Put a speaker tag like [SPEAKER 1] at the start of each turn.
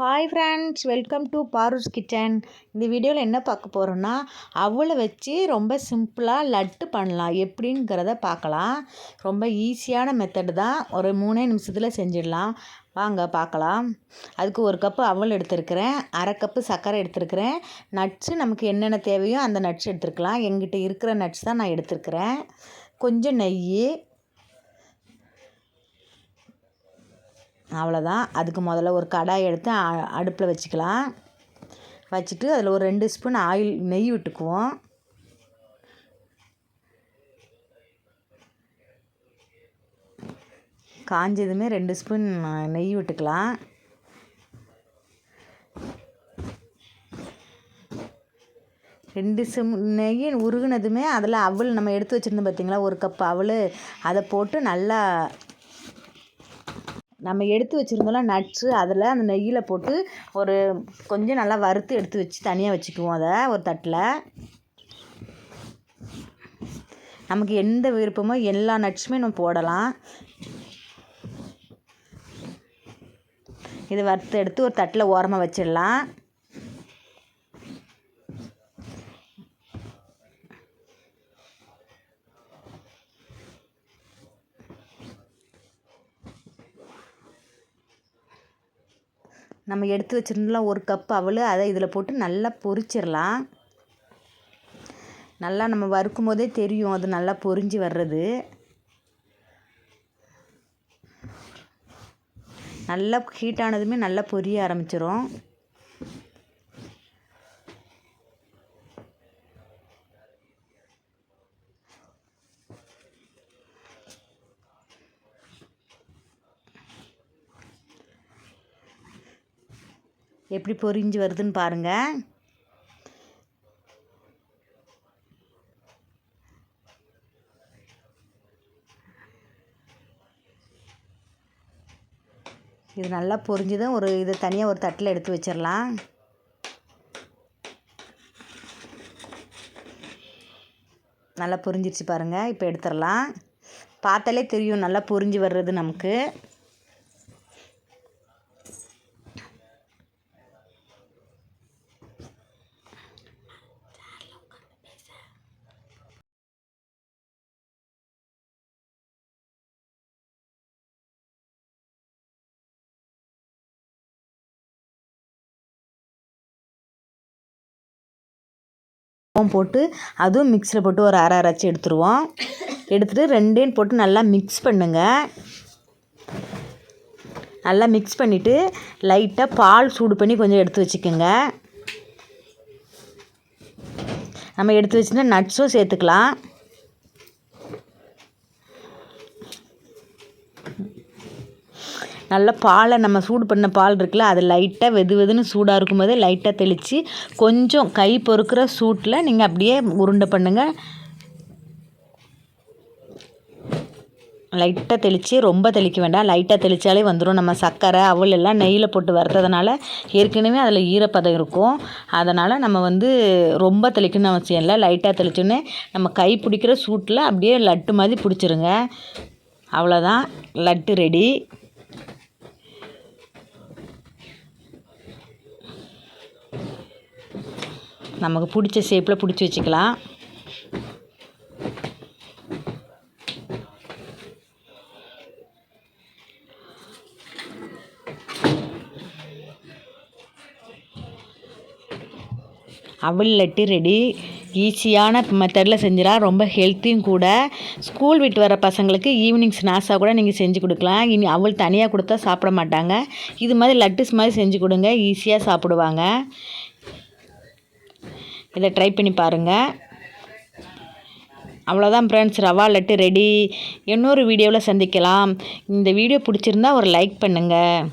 [SPEAKER 1] Hi friends, welcome to Paru's kitchen. இந்த வீடியோவில் என்ன பார்க்க போகிறோன்னா, அவலை வச்சு ரொம்ப சிம்பிளாக லட்டு பண்ணலாம் எப்படிங்கிறத பார்க்கலாம். ரொம்ப ஈஸியான மெத்தடு தான், ஒரு 3 நிமிஷத்தில் செஞ்சிடலாம். வாங்க பார்க்கலாம். அதுக்கு 1 கப்பு அவல் எடுத்துருக்கிறேன், 1/2 கப்பு சர்க்கரை எடுத்துருக்கிறேன். நட்ஸு நமக்கு என்னென்ன தேவையோ அந்த நட்ஸ் எடுத்துருக்கலாம். எங்கிட்ட இருக்கிற நட்ஸ் தான் நான் எடுத்துருக்கிறேன். கொஞ்சம் நெய், அவ்வளோதான். அதுக்கு முதல்ல ஒரு கடாய் எடுத்து அடுப்பில் வச்சுக்கலாம். வச்சுட்டு அதில் ஒரு 2 ஸ்பூன் நெய் விட்டுக்குவோம். காஞ்சதுமே 2 ஸ்பூன் நெய் விட்டுக்கலாம். நெய் உருகுனதுமே அதில் அவல் நம்ம எடுத்து வச்சுருந்தோம் பார்த்திங்களா, 1 கப் அவல், அதை போட்டு நல்லா நம்ம எடுத்து வச்சுருந்தோம்ல நட்ஸு, அதில் அந்த நெய்யில் போட்டு கொஞ்சம் நல்லா வறுத்து எடுத்து வச்சு தனியாக வச்சுக்குவோம். அதை ஒரு தட்டில் நமக்கு எந்த விருப்பமோ எல்லா நட்ஸுமே நம்ம போடலாம். இதை வறுத்து எடுத்து ஒரு தட்டில் ஓரமாக வச்சிடலாம். நம்ம எடுத்து வச்சுருந்தோம்ல 1 கப் அவல், அதை இதில் போட்டு நல்லா பொரிச்சிடலாம். நல்லா நம்ம வறுக்கும் போதே தெரியும் அது நல்லா பொரிஞ்சு வர்றது. நல்லா ஹீட் ஆனதுமே நல்லா பொரிய ஆரம்பிச்சிரும். எப்படி பொரிஞ்சு வருதுன்னு பாருங்கள். இது நல்லா பொரிஞ்சுதான் இதை தனியாக ஒரு தட்டில் எடுத்து வச்சிடலாம். நல்லா பொரிஞ்சிருச்சு பாருங்கள். இப்போ எடுத்துடலாம். பார்த்தாலே தெரியும் நல்லா பொரிஞ்சு வர்றது நமக்கு. போட்டு அதுவும் மிக்ஸியில் போட்டு ஒரு அரைச்சி எடுத்துருவோம். எடுத்துகிட்டு 2 போட்டு நல்லா மிக்ஸ் பண்ணுங்கள். நல்லா மிக்ஸ் பண்ணிவிட்டு லைட்டாக பால் சூடு பண்ணி கொஞ்சம் எடுத்து வச்சுக்கோங்க. நம்ம எடுத்து வச்சுருந்தா நட்ஸும் சேர்த்துக்கலாம். நல்லா பாலை நம்ம சூடு பண்ண பால் இருக்குல்ல, அது லைட்டாக வெதுன்னு சூடாக இருக்கும்போதே லைட்டாக தெளித்து கொஞ்சம் கை பொறுக்கிற சூட்டில் நீங்கள் அப்படியே உருண்டை பண்ணுங்கள். லைட்டாக தெளித்து ரொம்ப தெளிக்க வேண்டாம், லைட்டாக தெளித்தாலே வந்துடும். நம்ம சர்க்கரை அவல் எல்லாம் நெய்யில் போட்டு வறுத்ததுனால ஏற்கனவே அதில் ஈரப்பதம் இருக்கும். அதனால் நம்ம ரொம்ப தெளிக்கணும்னு அவசியம் இல்லை. லைட்டாக தெளிச்சோன்னே நம்ம கை பிடிக்கிற சூட்டில் அப்படியே லட்டு மாதிரி பிடிச்சிருங்க. அவ்வளோதான், லட்டு ரெடி. நமக்கு பிடிச்ச ஷேப்பில் பிடிச்சி வச்சுக்கலாம். அவல் லட்டு ரெடி. ஈஸியான மெத்தடில் செஞ்சிடலாம். ரொம்ப ஹெல்த்தியும் கூட. ஸ்கூல் விட்டு வர பசங்களுக்கு ஈவினிங் ஸ்நாக்ஸாக கூட நீங்கள் செஞ்சு கொடுக்கலாம். இனி அவல் தனியாக கொடுத்தா சாப்பிட மாட்டாங்க. இது மாதிரி லட்டுஸ் மாதிரி செஞ்சு கொடுங்க, ஈஸியாக சாப்பிடுவாங்க. இதை ட்ரை பண்ணி பாருங்கள். அவ்வளோதான் ஃப்ரெண்ட்ஸ், ரவா லட்டு ரெடி. இன்னொரு வீடியோவில் சந்திக்கலாம். இந்த வீடியோ பிடிச்சிருந்தா ஒரு லைக் பண்ணுங்கள்.